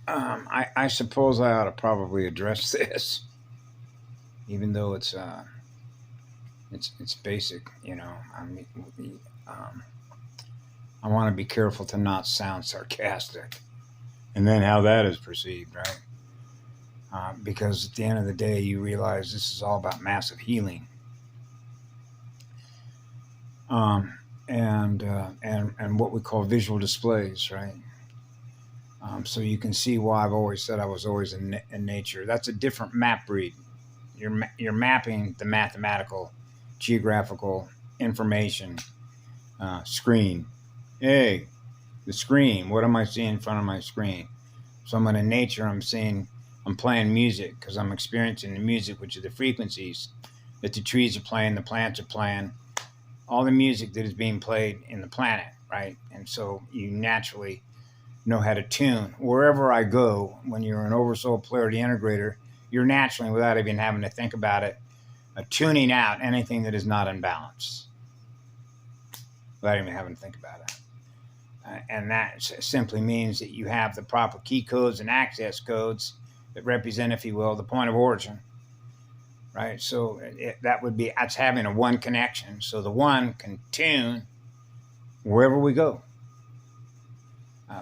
I suppose I ought to probably address this, even though it's basic. I mean, um, I want to be careful to not sound sarcastic, and then how that is perceived, right? Because at the end of the day, you realize this is all about massive healing, and what we call visual displays, right? So you can see why I've always said I was always in nature. That's a different map read. You're mapping the mathematical, geographical information screen. Hey, the screen. What am I seeing in front of my screen? So I'm in nature. I'm playing music because I'm experiencing the music, which are the frequencies that the trees are playing, the plants are playing, all the music that is being played in the planet, right? And so you naturally know how to tune. Wherever I go, when you're an oversoul polarity integrator, you're naturally, without even having to think about it, tuning out anything that is not in balance, without even having to think about it. And that simply means that you have the proper key codes and access codes that represent, if you will, the point of origin, right? So that's having a one connection. So the one can tune wherever we go,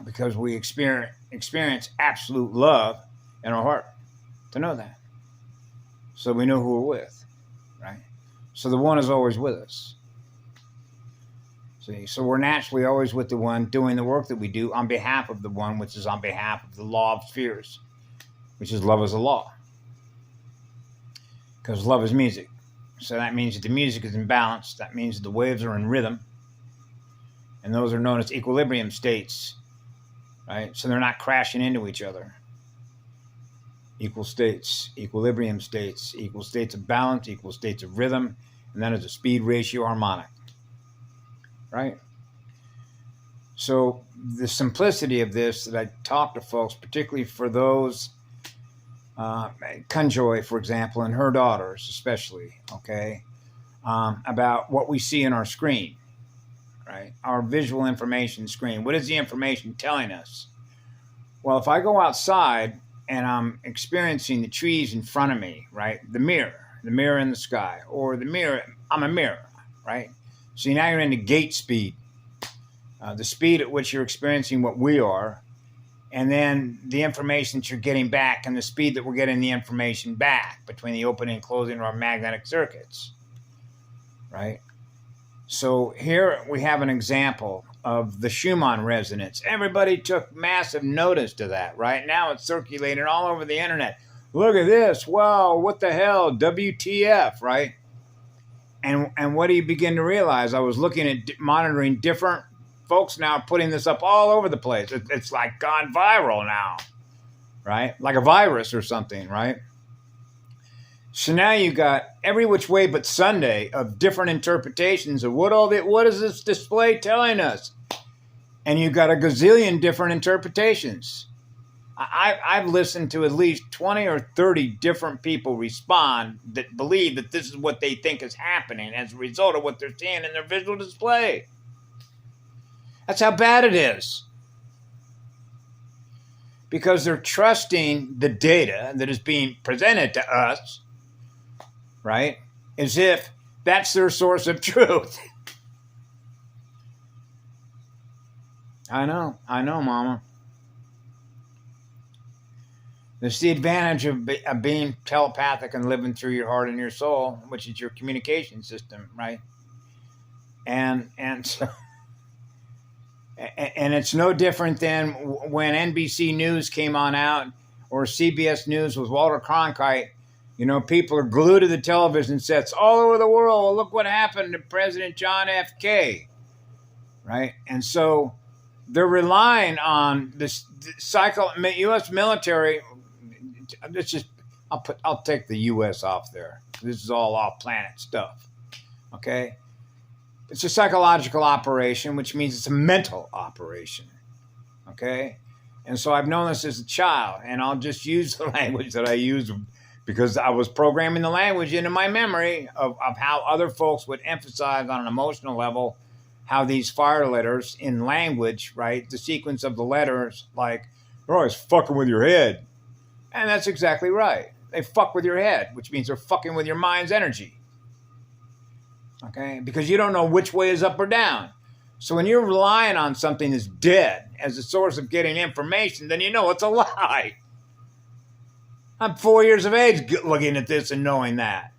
because we experience absolute love in our heart to know that. So we know who we're with, right? So the one is always with us. See, so we're naturally always with the one doing the work that we do on behalf of the one, which is on behalf of the law of spheres, which is love is a law. Because love is music. So that means that the music is in balance. That means that the waves are in rhythm. And those are known as equilibrium states, right? So they're not crashing into each other. Equal states, equilibrium states, equal states of balance, equal states of rhythm, and then it's a speed ratio harmonic, right? So the simplicity of this that I talk to folks, particularly for those, Kunjoy, for example, and her daughters especially, okay, about what we see in our screen, right? Our visual information screen. What is the information telling us? Well, if I go outside and I'm experiencing the trees in front of me, right? The mirror in the sky, or the mirror, I'm a mirror, right? So now you're into gate speed, the speed at which you're experiencing what we are, and then the information that you're getting back and the speed that we're getting the information back between the opening and closing of our magnetic circuits, right? So here we have an example of the Schumann resonance. Everybody took massive notice to that, right? Now it's circulating all over the internet. Look at this. Wow, what the hell? WTF, right? And what do you begin to realize? I was looking at monitoring different folks now putting this up all over the place. It's like gone viral now, right? Like a virus or something, right? So now you got every which way but Sunday of different interpretations of what is this display telling us? And you got a gazillion different interpretations. I've listened to at least 20 or 30 different people respond that believe that this is what they think is happening as a result of what they're seeing in their visual display. That's how bad it is. Because they're trusting the data that is being presented to us, right, as if that's their source of truth. I know, Mama. There's the advantage of being telepathic and living through your heart and your soul, which is your communication system, right? And so, and it's no different than when NBC News came on out or CBS News with Walter Cronkite. You know, people are glued to the television sets all over the world. Look what happened to President John F. K. Right? And so they're relying on this U.S. military. I'll take the U.S. off there. This is all off-planet stuff. Okay? It's a psychological operation, which means it's a mental operation. Okay? And so I've known this as a child, and I'll just use the language that I use because I was programming the language into my memory of how other folks would emphasize on an emotional level how these fire letters in language, right, the sequence of the letters like They're always fucking with your head. And that's exactly right. They fuck with your head, which means they're fucking with your mind's energy. Okay? Because you don't know which way is up or down. So when you're relying on something that's dead as a source of getting information, then you know it's a lie. I'm 4 years of age looking at this and knowing that.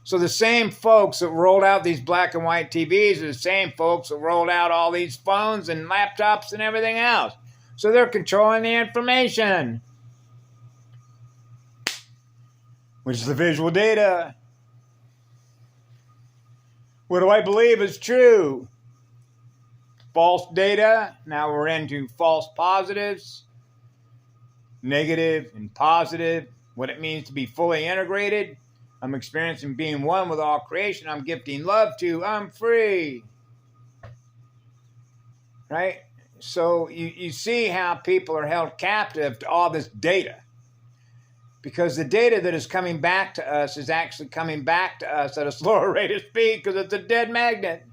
So the same folks that rolled out these black and white TVs are the same folks that rolled out all these phones and laptops and everything else. So they're controlling the information, which is the visual data. What do I believe is true? False data. Now we're into false positives, negative and positive, what it means to be fully integrated. I'm experiencing being one with all creation. I'm gifting love to. I'm free. Right? So you see how people are held captive to all this data. Because the data that is coming back to us is actually coming back to us at a slower rate of speed because it's a dead magnet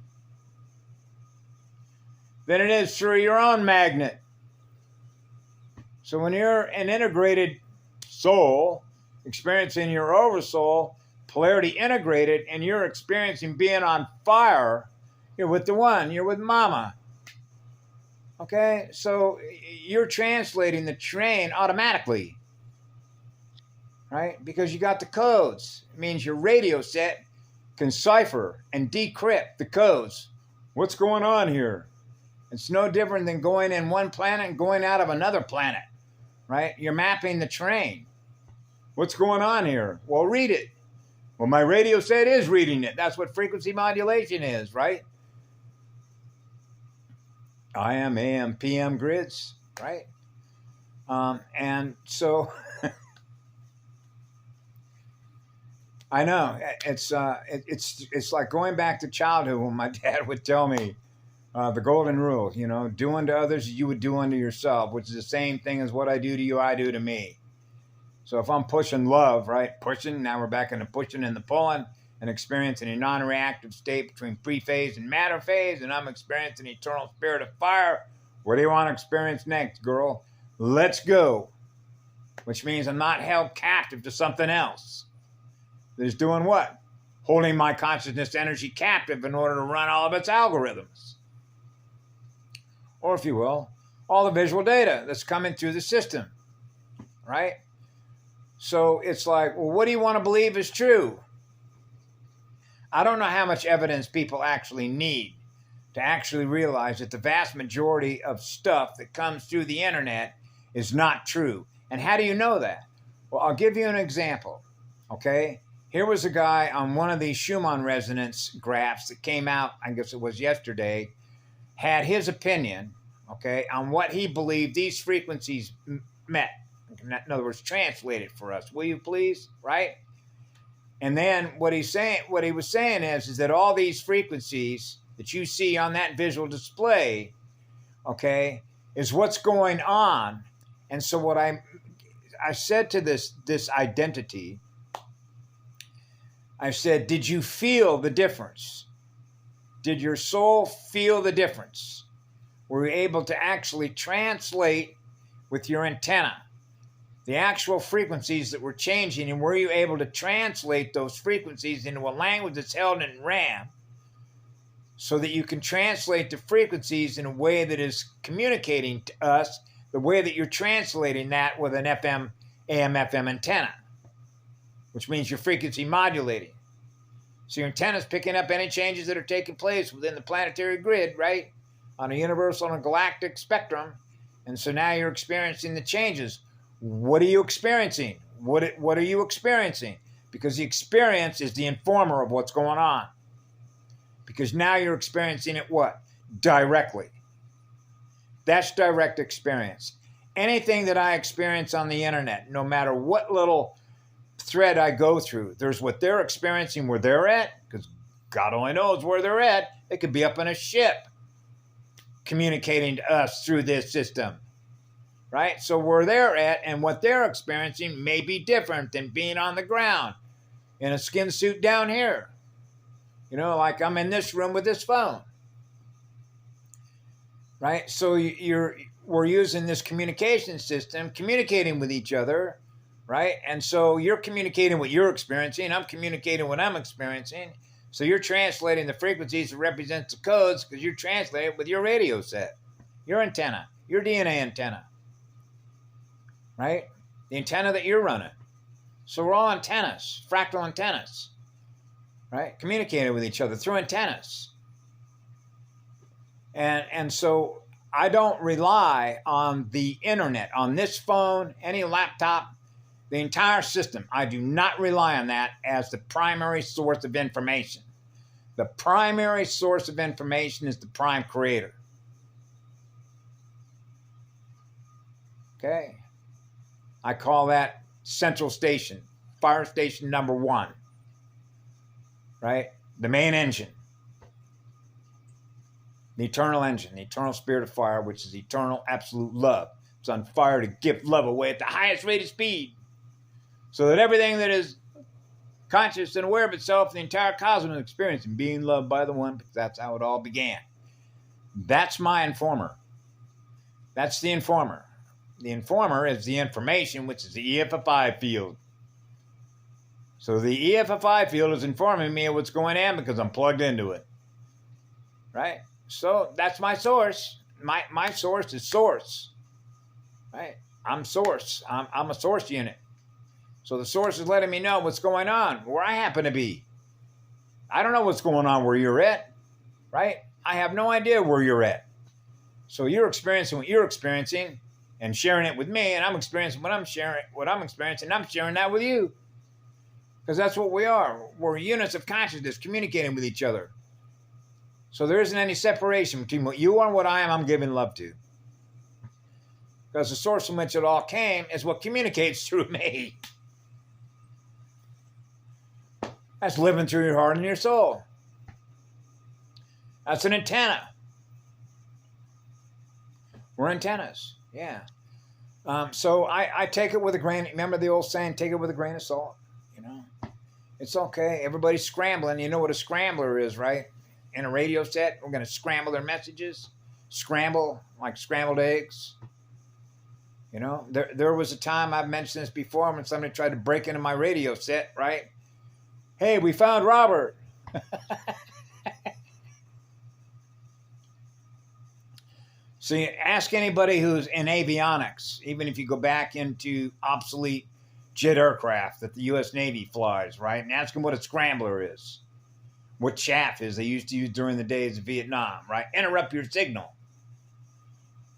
than it is through your own magnet. So when you're an integrated soul, experiencing your oversoul, polarity integrated, and you're experiencing being on fire, you're with the one, you're with mama. Okay? So you're translating the train automatically. Right? Because you got the codes. It means your radio set can cipher and decrypt the codes. What's going on here? It's no different than going in one planet and going out of another planet. Right? You're mapping the train. What's going on here? Well, read it. Well, my radio set is reading it. That's what frequency modulation is, right? IM, AM, PM grids, right? And so I know it's like going back to childhood when my dad would tell me the golden rule, you know, do unto others you would do unto yourself, which is the same thing as what I do to you, I do to me. So if I'm pushing love, right, pushing, now we're back into pushing and the pulling and experiencing a non-reactive state between pre-phase and matter phase, and I'm experiencing eternal spirit of fire. What do you want to experience next, girl? Let's go. Which means I'm not held captive to something else. That is doing what? Holding my consciousness energy captive in order to run all of its algorithms. Or if you will, all the visual data that's coming through the system, right? So it's like, well, what do you want to believe is true? I don't know how much evidence people actually need to actually realize that the vast majority of stuff that comes through the internet is not true. And how do you know that? Well, I'll give you an example, okay? Here was a guy on one of these Schumann resonance graphs that came out, I guess it was yesterday, had his opinion, okay, on what he believed these frequencies meant. In other words, translate it for us, will you please? Right? And then what he was saying is that all these frequencies that you see on that visual display, okay, is what's going on. And so what I said to this identity, I said, did you feel the difference? Did your soul feel the difference? Were you able to actually translate with your antenna the actual frequencies that were changing, and were you able to translate those frequencies into a language that's held in RAM so that you can translate the frequencies in a way that is communicating to us the way that you're translating that with an FM, AM, FM antenna, which means you're frequency modulating. So your antenna is picking up any changes that are taking place within the planetary grid, right, on a universal and a galactic spectrum. And so now you're experiencing the changes. What are you experiencing? What are you experiencing? Because the experience is the informer of what's going on. Because now you're experiencing it what? Directly. That's direct experience. Anything that I experience on the internet, no matter what little thread I go through, there's what they're experiencing where they're at, because God only knows where they're at. They could be up in a ship communicating to us through this system. Right? So where they're at and what they're experiencing may be different than being on the ground in a skin suit down here. You know, like I'm in this room with this phone. Right? So we're using this communication system, communicating with each other, right? And so you're communicating what you're experiencing. I'm communicating what I'm experiencing. So you're translating the frequencies that represent the codes because you're translating it with your radio set, your antenna, your DNA antenna, right? The antenna that you're running. So we're all antennas, fractal antennas, right? Communicating with each other through antennas. And so I don't rely on the internet, on this phone, any laptop, the entire system. I do not rely on that as the primary source of information. The primary source of information is the prime creator. Okay? I call that central station, fire station number 1, right? The main engine. The eternal engine, the eternal spirit of fire, which is eternal absolute love. It's on fire to give love away at the highest rate of speed. So that everything that is conscious and aware of itself, the entire cosmos is experiencing being loved by the one, because that's how it all began. That's my informer. That's the informer. The informer is the information, which is the EFFI field. So the EFFI field is informing me of what's going on because I'm plugged into it. Right? So that's my source. My source is source. Right? I'm source. I'm a source unit. So the source is letting me know what's going on, where I happen to be. I don't know what's going on where you're at. Right? I have no idea where you're at. So you're experiencing what you're experiencing and sharing it with me, and I'm experiencing what I'm experiencing, and I'm sharing that with you. Because that's what we are. We're units of consciousness communicating with each other. So there isn't any separation between what you are and what I am. I'm giving love to. Because the source from which it all came is what communicates through me. That's living through your heart and your soul. That's an antenna. We're antennas. Yeah. So I take it with a grain. Remember the old saying, take it with a grain of salt. You know, it's okay. Everybody's scrambling. You know what a scrambler is, right? In a radio set, we're going to scramble their messages. Scramble, like scrambled eggs. You know, there was a time, I've mentioned this before, when somebody tried to break into my radio set, right? Hey, we found Robert. So ask anybody who's in avionics, even if you go back into obsolete jet aircraft that the U.S. Navy flies, right? And ask them what a scrambler is. What chaff is they used to use during the days of Vietnam, right? Interrupt your signal,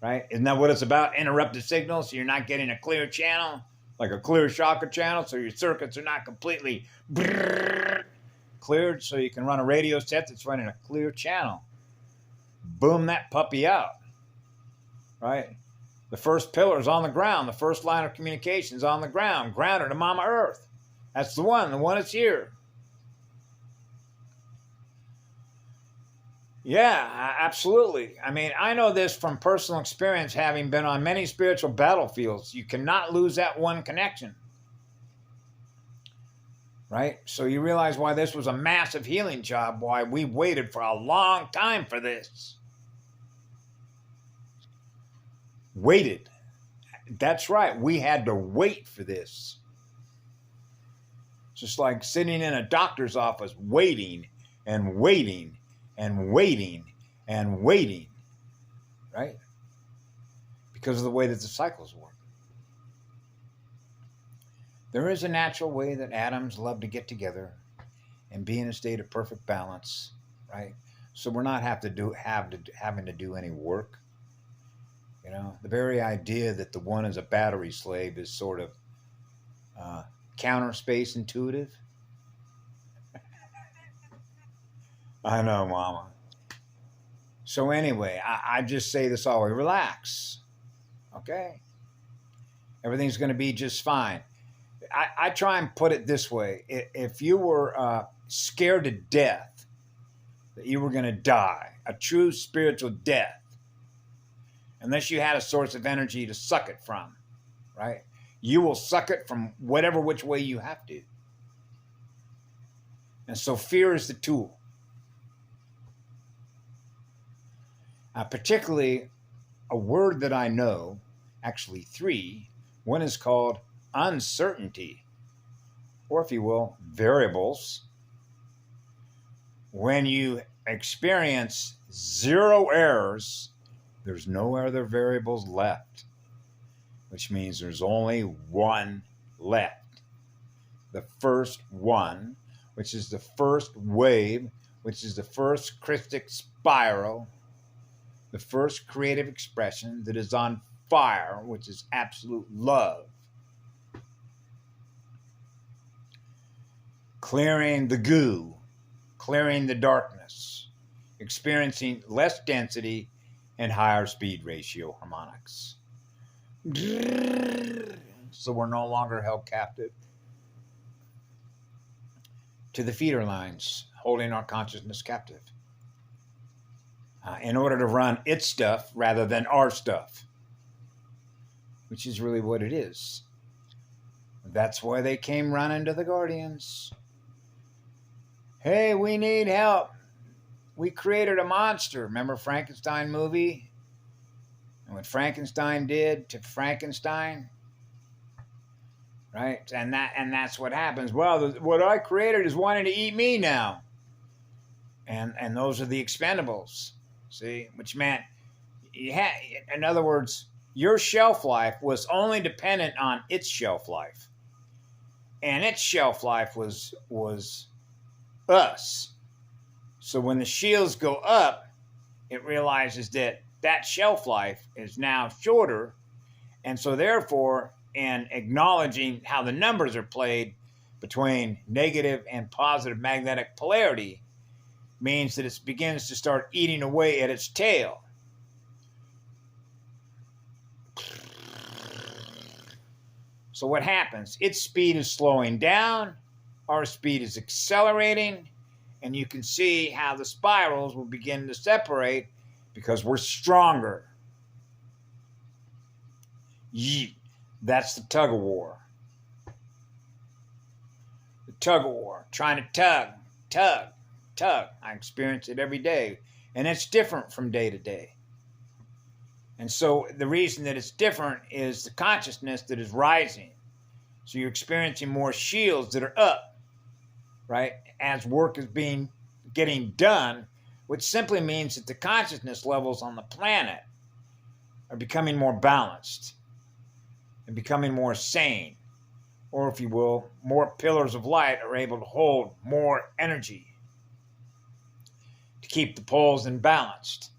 right? Isn't that what it's about? Interrupt the signal so you're not getting a clear channel, like a clear shocker channel, so your circuits are not completely cleared, so you can run a radio set that's running a clear channel. Boom that puppy out, right? The first pillar is on the ground. The first line of communication is on the ground, grounded to Mama Earth. That's the one that's here. Yeah, absolutely. I mean, I know this from personal experience, having been on many spiritual battlefields. You cannot lose that one connection. Right? So you realize why this was a massive healing job, why we waited for a long time for this. Waited. That's right. We had to wait for this. Just like sitting in a doctor's office waiting and waiting and waiting and waiting, right? Because of the way that the cycles work. There is a natural way that atoms love to get together and be in a state of perfect balance, right? So we're not having to do any work. You know, the very idea that the one is a battery slave is sort of counter space intuitive. I know, Mama. So anyway, I just say this always, relax, okay? Everything's going to be just fine. I try and put it this way. If you were scared to death that you were going to die, a true spiritual death, unless you had a source of energy to suck it from, right? You will suck it from whatever which way you have to. And so fear is the tool. Particularly a word that I know, actually three. One is called uncertainty, or if you will, variables. When you experience zero errors, there's no other variables left, which means there's only one left. The first one, which is the first wave, which is the first Christic spiral, the first creative expression that is on fire, which is absolute love. Clearing the goo, clearing the darkness, experiencing less density and higher speed ratio harmonics. So we're no longer held captive to the feeder lines, holding our consciousness captive in order to run its stuff rather than our stuff, which is really what it is. That's why they came running to the Guardians. Hey, we need help. We created a monster. Remember Frankenstein movie? And what Frankenstein did to Frankenstein? Right? And that's what happens. Well, what I created is wanting to eat me now. And those are the expendables. See? Which meant, in other words, your shelf life was only dependent on its shelf life. And its shelf life was us. So when the shields go up, it realizes that shelf life is now shorter. And so therefore, in acknowledging how the numbers are played between negative and positive magnetic polarity, means that it begins to start eating away at its tail. So what happens? Its speed is slowing down, our speed is accelerating, and you can see how the spirals will begin to separate because we're stronger. That's the tug of war. The tug of war, trying to tug. I experience it every day, and it's different from day to day. And so the reason that it's different is the consciousness that is rising. So you're experiencing more shields that are up, right, as work is getting done, which simply means that the consciousness levels on the planet are becoming more balanced and becoming more sane, or if you will, more pillars of light are able to hold more energy to keep the poles in balance,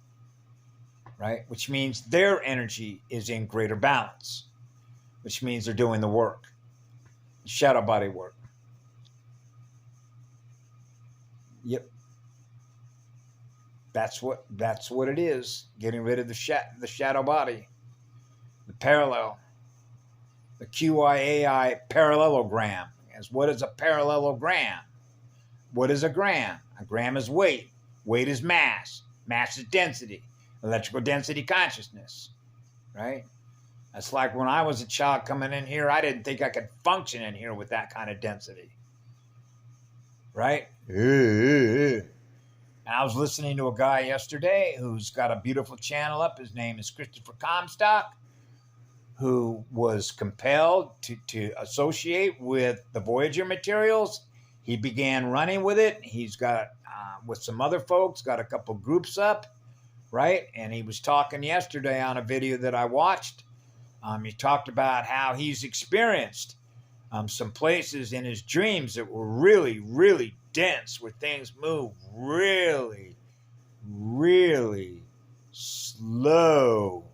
right? Which means their energy is in greater balance, which means they're doing the work, shadow body work. Yep. That's what it is, getting rid of the shadow body, the parallel, the QIAI parallelogram. As what is a parallelogram? What is a gram? A gram is weight. Weight is mass. Mass is density. Electrical density consciousness, right? That's like when I was a child coming in here, I didn't think I could function in here with that kind of density, right? And I was listening to a guy yesterday who's got a beautiful channel up. His name is Christopher Comstock, who was compelled to associate with the Voyager materials. He began running with it. He's got, with some other folks, got a couple groups up, right? And he was talking yesterday on a video that I watched. He talked about how he's experienced some places in his dreams that were really, really dense, where things move really, really slow.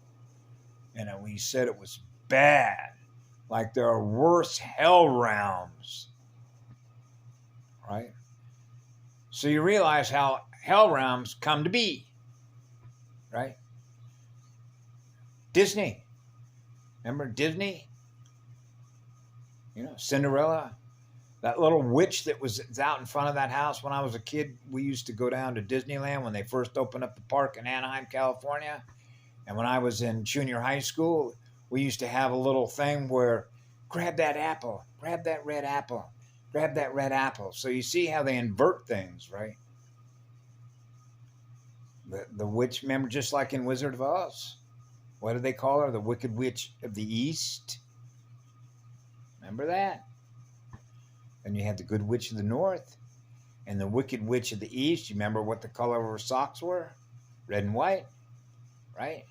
And he said it was bad, like there are worse hell realms, right? So you realize how hell realms come to be, right? Disney. Remember Disney? You know, Cinderella, that little witch that was out in front of that house when I was a kid. We used to go down to Disneyland when they first opened up the park in Anaheim, California. And when I was in junior high school, we used to have a little thing where grab that apple, grab that red apple, grab that red apple. So you see how they invert things, right? The witch, remember, just like in Wizard of Oz. What do they call her? The Wicked Witch of the East. Remember that? And you had the Good Witch of the North and the Wicked Witch of the East. You remember what the color of her socks were? Red and white, right?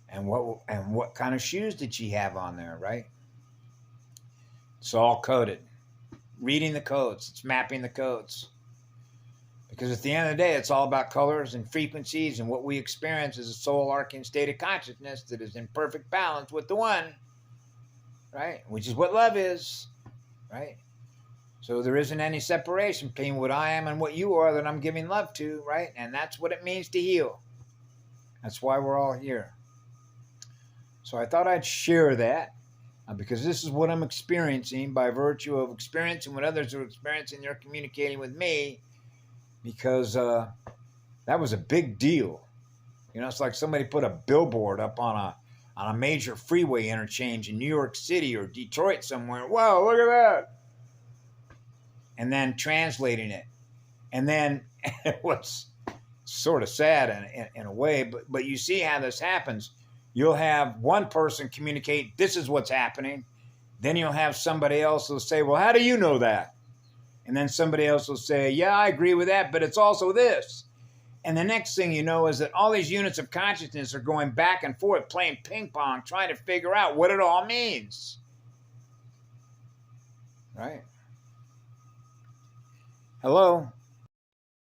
And what kind of shoes did she have on there, right? It's all coded. Reading the codes. It's mapping the codes. Because at the end of the day, it's all about colors and frequencies, and what we experience is a soul arcing state of consciousness that is in perfect balance with the one, right? Which is what love is, right? So there isn't any separation between what I am and what you are that I'm giving love to, right? And that's what it means to heal. That's why we're all here. So I thought I'd share that because this is what I'm experiencing by virtue of experiencing what others are experiencing. They're communicating with me because that was a big deal. You know, it's like somebody put a billboard up on a major freeway interchange in New York City or Detroit somewhere. Wow, look at that. And then translating it. And then what's sort of sad in a way, but you see how this happens. You'll have one person communicate, this is what's happening. Then you'll have somebody else who'll say, well, how do you know that? And then somebody else will say, yeah, I agree with that, but it's also this. And the next thing you know is that all these units of consciousness are going back and forth, playing ping pong, trying to figure out what it all means. Right? Hello?